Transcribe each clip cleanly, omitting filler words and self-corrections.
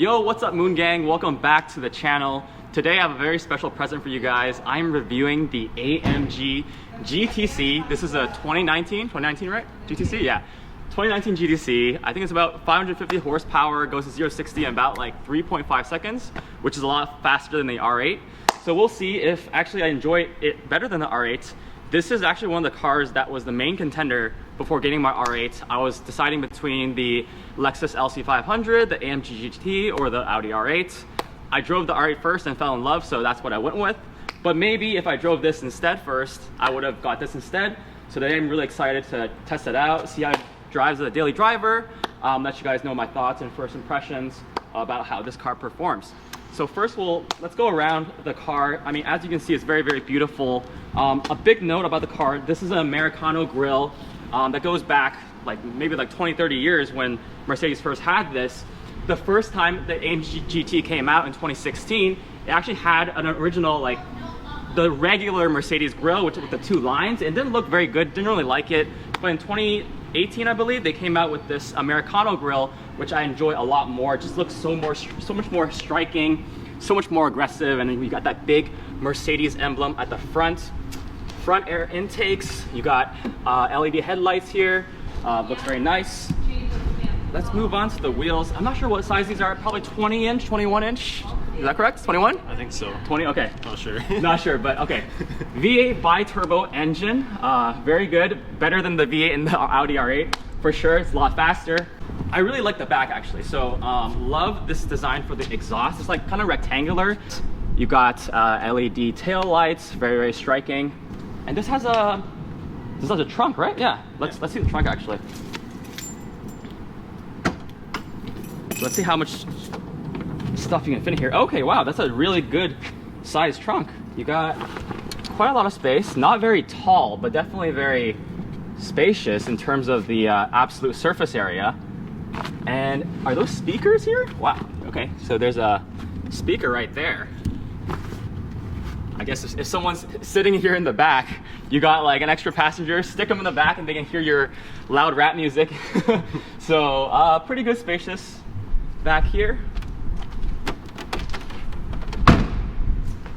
Yo, what's up Moon Gang? Welcome back to the channel. Today I have a very special present for you guys. I'm reviewing the AMG GT-C. This is a 2019, right? GT-C, yeah. 2019 GT-C. I think it's about 550 horsepower, goes to 0-60 in about like 3.5 seconds, which is a lot faster than the R8. So we'll see if actually I enjoy it better than the R8. This is actually one of the cars that was the main contender before getting my R8. I was deciding between the Lexus LC500, the AMG GT, or the Audi R8. I drove the R8 first and fell in love, so that's what I went with. But maybe if I drove this instead first, I would have got this instead. So today I'm really excited to test it out, see how it drives as a daily driver, let you guys know my thoughts and first impressions about how this car performs. So first let's go around the car. I mean, as you can see, it's very, very beautiful. A big note about the car, this is an Americano grille that goes back maybe 20, 30 years when Mercedes first had this. The first time the AMG GT came out in 2016, it actually had an original, the regular Mercedes grille, with the two lines. It didn't look very good, didn't really like it. But in 2018, I believe, they came out with this Americano grille, which I enjoy a lot more. It just looks so much more striking, so much more aggressive. And then you got that big Mercedes emblem at the front air intakes. You got LED headlights here. Looks very nice. Let's move on to the wheels. I'm not sure what size these are, probably 20 inch, 21 inch. Is that correct? 21? I think so. 20, okay. Not sure. Not sure, but okay. V8 bi-turbo engine, very good. Better than the V8 in the Audi R8, for sure. It's a lot faster. I really like the back actually. So love this design for the exhaust. It's kind of rectangular. You got LED tail lights, very, very striking. And this has a trunk, right? Yeah. Let's see the trunk actually. Let's see how much stuff you can fit in here. Okay, wow, that's a really good size trunk. You got quite a lot of space. Not very tall, but definitely very spacious in terms of the absolute surface area. And are those speakers here? Wow, okay, so there's a speaker right there. I guess if someone's sitting here in the back, you got an extra passenger, stick them in the back and they can hear your loud rap music. So pretty good spacious back here.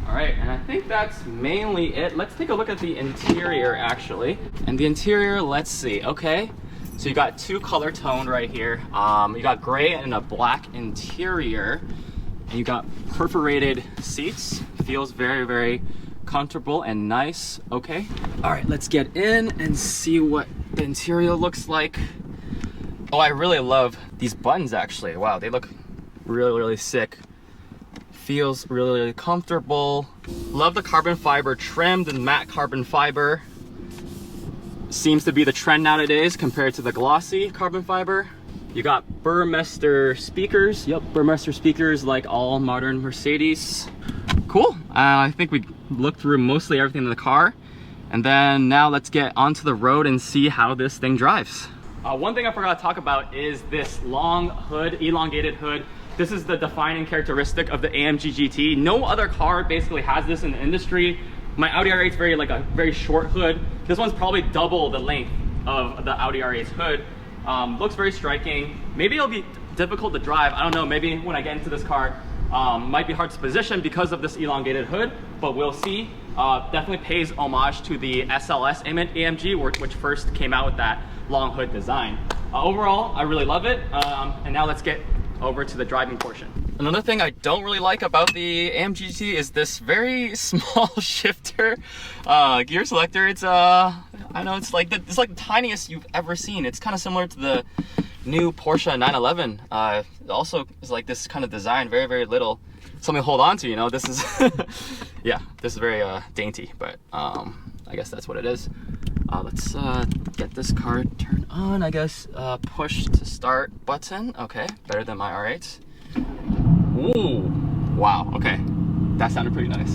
All right, and I think that's mainly it. Let's take a look at the interior actually. And the interior, let's see, okay. So you got two color tone right here. You got gray and a black interior. And you got perforated seats. Feels very, very comfortable and nice, okay. All right, let's get in and see what the interior looks like. Oh, I really love these buttons actually. Wow, they look really, really sick. Feels really, really comfortable. Love the carbon fiber trim, the matte carbon fiber. Seems to be the trend nowadays compared to the glossy carbon fiber. You got Burmester speakers. Yep, Burmester speakers like all modern Mercedes. Cool, I think we looked through mostly everything in the car. And then now let's get onto the road and see how this thing drives. One thing I forgot to talk about is this long hood, elongated hood. This is the defining characteristic of the AMG GT. No other car basically has this in the industry. My Audi R8 is a very short hood. This one's probably double the length of the Audi R8's hood. Looks very striking. Maybe it'll be difficult to drive. I don't know, maybe when I get into this car, might be hard to position because of this elongated hood, but we'll see. Definitely pays homage to the SLS AMG, which first came out with that long hood design. Overall, I really love it. And now let's get over to the driving portion. Another thing I don't really like about the AMG GT is this very small shifter gear selector. It's I know it's like the tiniest you've ever seen. It's kind of similar to the new Porsche 911. It also is like this kind of design, very, very little, something to hold on to, you know. This is yeah, this is very dainty, but I guess that's what it is. Let's get this car turned on, I guess. Push to start button. Okay, better than my R8. Ooh, wow, okay. That sounded pretty nice.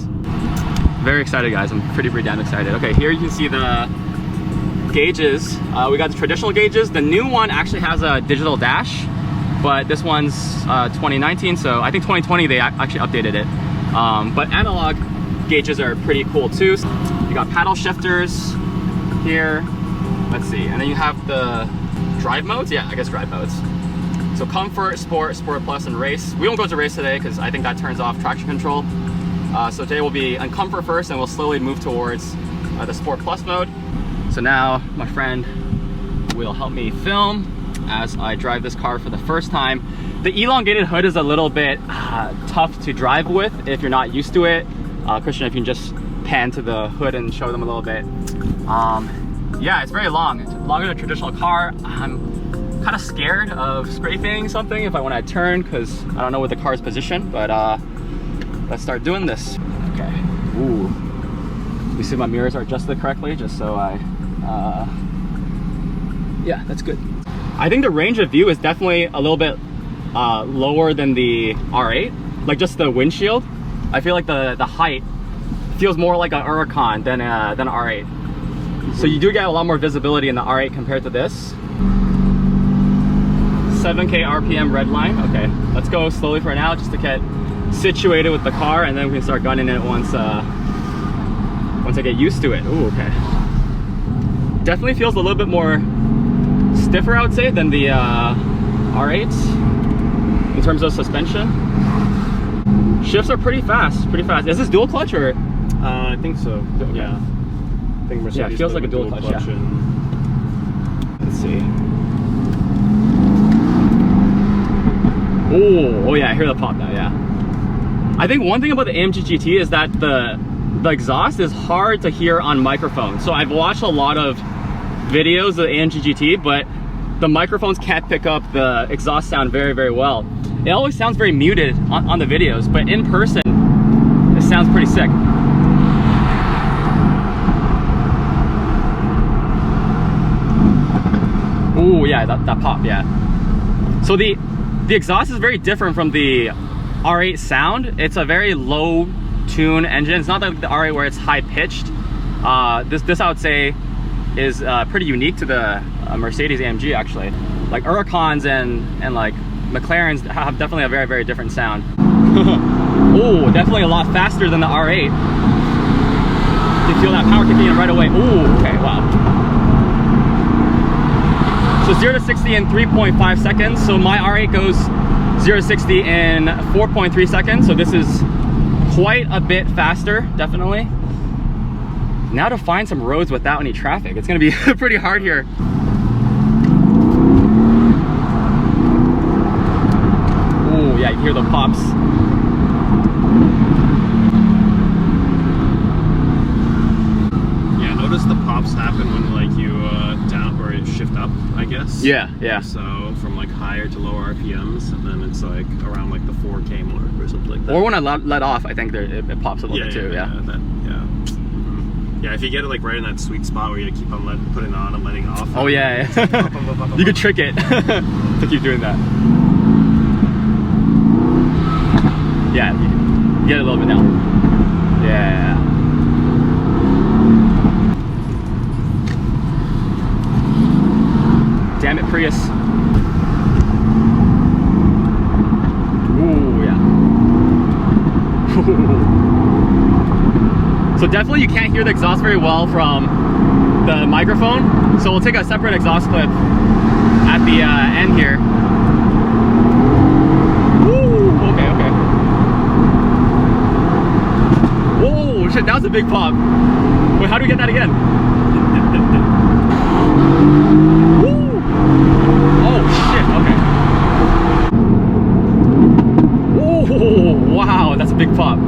Very excited, guys. I'm pretty damn excited. Okay, here you can see the gauges. We got the traditional gauges. The new one actually has a digital dash, but this one's 2019, so I think 2020 they actually updated it. But analog gauges are pretty cool too. You got paddle shifters here. Let's see, and then you have the drive modes. Yeah, I guess drive modes. So comfort, sport, sport plus, and race. We won't go to race today because I think that turns off traction control. So today will be on comfort first, and we'll slowly move towards the sport plus mode. So now my friend will help me film as I drive this car for the first time. The elongated hood is a little bit tough to drive with if you're not used to it. Christian, if you can just pan to the hood and show them a little bit. Yeah, it's very long. It's longer than a traditional car. I'm kind of scared of scraping something if I want to turn because I don't know what the car's position, but let's start doing this. Okay. Ooh. You see my mirrors are adjusted correctly, just so yeah, that's good. I think the range of view is definitely a little bit lower than the R8, like just the windshield. I feel like the height feels more like an Huracan than an R8. So you do get a lot more visibility in the R8 compared to this. 7K RPM red line. Okay, let's go slowly for now just to get situated with the car, and then we can start gunning it once I get used to it. Ooh, okay. Definitely feels a little bit more stiffer, I would say, than the R8s in terms of suspension. Shifts are pretty fast, Is this dual clutch or? I think so. Okay. Yeah. I think Mercedes. Yeah, it feels like a dual clutch. Yeah. Let's see. Oh yeah, I hear the pop now. Yeah. I think one thing about the AMG GT is that the exhaust is hard to hear on microphone. So I've watched a lot of videos of the AMG GT, but the microphones can't pick up the exhaust sound very, very well. It always sounds very muted on the videos, but in person, it sounds pretty sick. Oh yeah, that pop, yeah. So the exhaust is very different from the R8 sound. It's a very low tune engine. It's not like the R8 where it's high pitched. This I would say is pretty unique to the Mercedes AMG actually. Like Huracans and like McLarens have definitely a very, very different sound. Oh, definitely a lot faster than the R8. You feel that power kicking in right away. Oh, okay, wow. So 0 to 60 in 3.5 seconds. So my R8 goes 0 to 60 in 4.3 seconds. So this is quite a bit faster, definitely. Now to find some roads without any traffic, it's gonna be pretty hard here. Oh yeah, you hear the pops. Yeah, notice the pops happen when like you down or shift up, I guess. Yeah, yeah. So from like higher to lower RPMs, and then it's like around like the 4K mark or something like that. Or when I let off, I think it pops a little bit too. Yeah. Yeah, if you get it like right in that sweet spot where you keep on putting on and letting off. Oh yeah, yeah. You could trick it to keep doing that. Yeah, you get it a little bit now. Yeah. Damn it, Prius. Ooh, yeah. So definitely you can't hear the exhaust very well from the microphone. So we'll take a separate exhaust clip at the end here. Woo! Okay, okay. Whoa, shit, that was a big pop. Wait, how do we get that again? Woo! Oh, shit, okay. Whoa, wow, that's a big pop.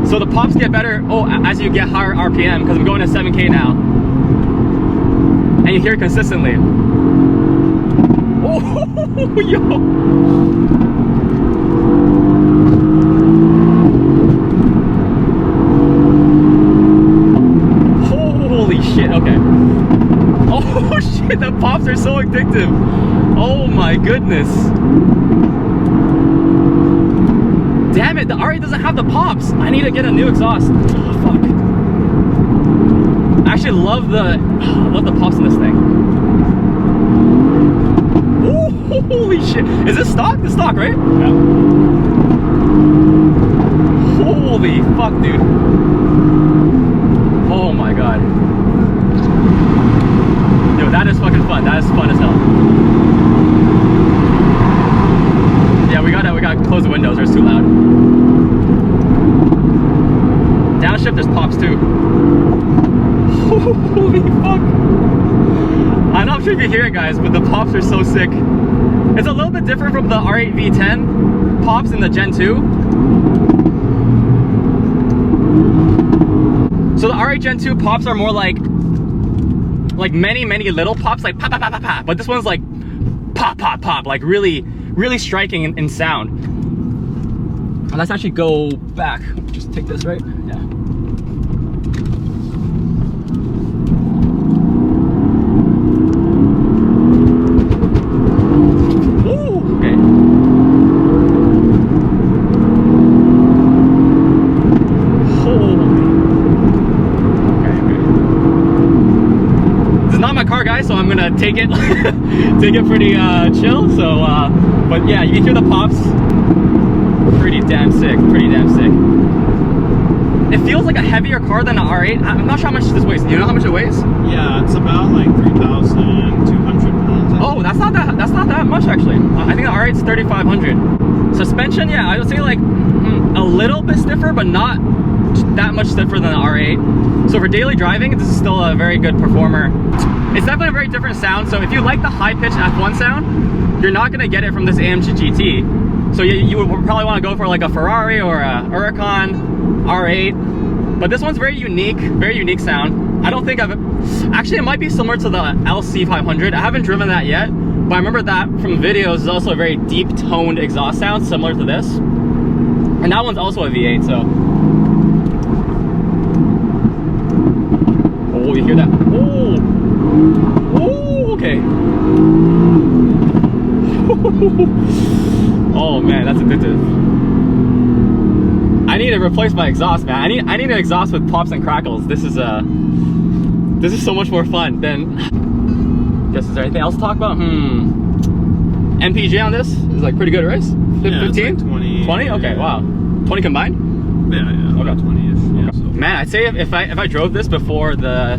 So the pops get better as you get higher RPM, because I'm going to 7K now. And you hear it consistently. Oh, yo! Holy shit, okay. Oh shit, the pops are so addictive. Oh my goodness. Damn it, the R8 doesn't have the pops. I need to get a new exhaust. Oh, fuck. I actually love the pops in this thing. Ooh, holy shit. Is this stock? This is stock, right? Yeah. Holy fuck, dude. Oh my god. Yo, that is fucking fun. That is fun as hell. gotta close the windows or it's too loud. Downshift, there's pops too. Holy fuck. I'm not sure if you hear it, guys, but the pops are so sick. It's a little bit different from the R8 V10 pops in the Gen 2. So the R8 Gen 2 pops are more like many little pops, like pop, pop, pop, pop, pop. But this one's like pop, pop, pop, like really striking in sound. And let's actually go back. Just take this, right? Yeah. Guys, so I'm gonna take it take it pretty chill. So but yeah, you can hear the pops. Pretty damn sick, It feels like a heavier car than an R8. I'm not sure how much this weighs. Do you know how much it weighs? Yeah, it's about like 3,200 pounds. Oh, that's not that much actually. I think the R8 is 3,500. Suspension, yeah, I would say like a little bit stiffer, but not that much stiffer than the R8. So for daily driving, this is still a very good performer. It's definitely a very different sound. So if you like the high-pitched F1 sound, you're not gonna get it from this AMG GT. So you would probably want to go for like a Ferrari or a Huracan R8. But this one's very unique sound. I don't think actually, it might be similar to the LC500. I haven't driven that yet, but I remember that from videos is also a very deep toned exhaust sound similar to this. And that one's also a V8, so. Oh, you hear that? Oh, okay. Oh man, that's addictive. I need to replace my exhaust, man. I need an exhaust with pops and crackles. This is so much more fun than. Guess is there anything else to talk about? MPG on this is like pretty good, right? 15? Yeah, it's like 20. 20? Okay, wow. 20 combined? Yeah, okay. 20-ish. Yeah, so. Man, I'd say if I drove this before the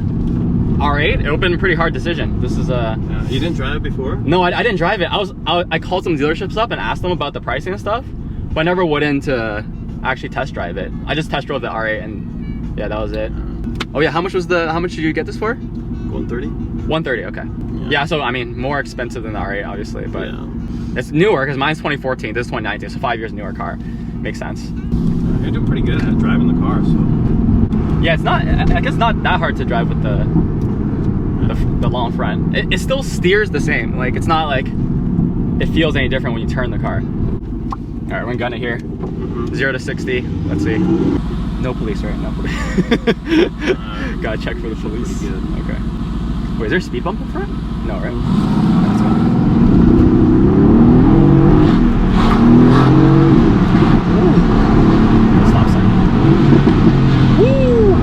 R8, it would have been a pretty hard decision. This is a. Yeah, you didn't drive it before? No, I didn't drive it. I called some dealerships up and asked them about the pricing and stuff, but I never went in to actually test drive it. I just test drove the R8 and yeah, that was it. Oh yeah, how much did you get this for? 130. 130, okay. Yeah, so I mean, more expensive than the R8, obviously, but yeah. It's newer because mine's 2014. This is 2019, so 5 years newer car. Makes sense. You're doing pretty good at driving the car, so. Yeah, it's not. I guess not that hard to drive with the long front. It still steers the same. Like it's not like it feels any different when you turn the car. All right, we're gonna gun it here. 0 to 60. Let's see. No police, right? No police. Gotta check for the police. Okay. Wait, is there a speed bump in front? No, right? That's it. Stop sign. Woo!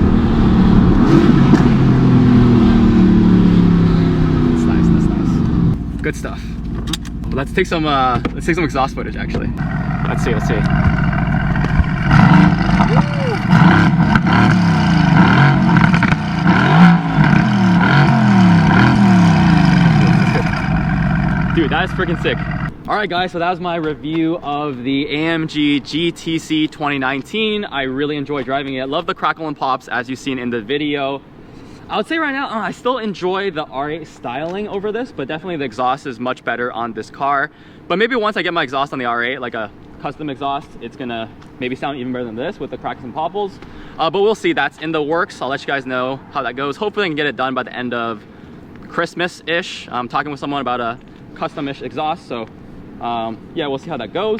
That's nice. Good stuff. Let's take some exhaust footage actually. Let's see. Dude, that is freaking sick. All right guys, so that was my review of the AMG GT-C 2019. I really enjoyed driving it. Love the crackle and pops as you've seen in the video. I would say right now, I still enjoy the R8 styling over this, but definitely the exhaust is much better on this car. But maybe once I get my exhaust on the R8, like a custom exhaust, it's gonna maybe sound even better than this with the crackles and popples. But we'll see, that's in the works. I'll let you guys know how that goes. Hopefully I can get it done by the end of Christmas-ish. I'm talking with someone about a custom-ish exhaust, so yeah, we'll see how that goes.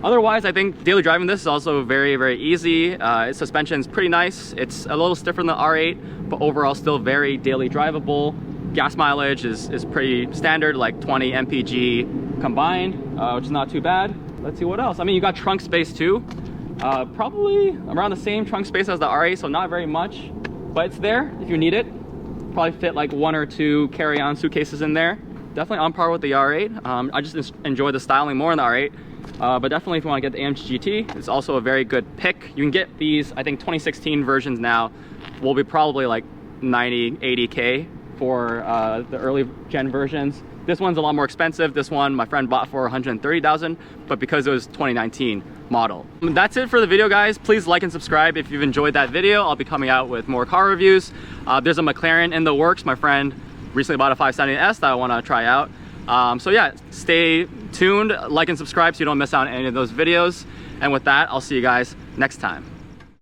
Otherwise, I think daily driving this is also very easy. Its suspension is pretty nice. It's a little stiffer than the R8, but overall still very daily drivable. Gas mileage is pretty standard, like 20 mpg combined, which is not too bad. Let's see what else. I mean, you got trunk space too. Probably around the same trunk space as the R8, so not very much, but it's there if you need it. Probably fit like 1 or 2 carry-on suitcases in there. Definitely on par with the R8. I just enjoy the styling more in the R8. But definitely if you want to get the AMG GT, it's also a very good pick. You can get these, I think 2016 versions now will be probably like 90, 80K for the early gen versions. This one's a lot more expensive. This one my friend bought for 130,000, but because it was 2019 model. That's it for the video, guys. Please like and subscribe if you've enjoyed that video. I'll be coming out with more car reviews. There's a McLaren in the works. My friend recently bought a 570S that I want to try out. So yeah, stay tuned, like and subscribe so you don't miss out on any of those videos. And with that, I'll see you guys next time.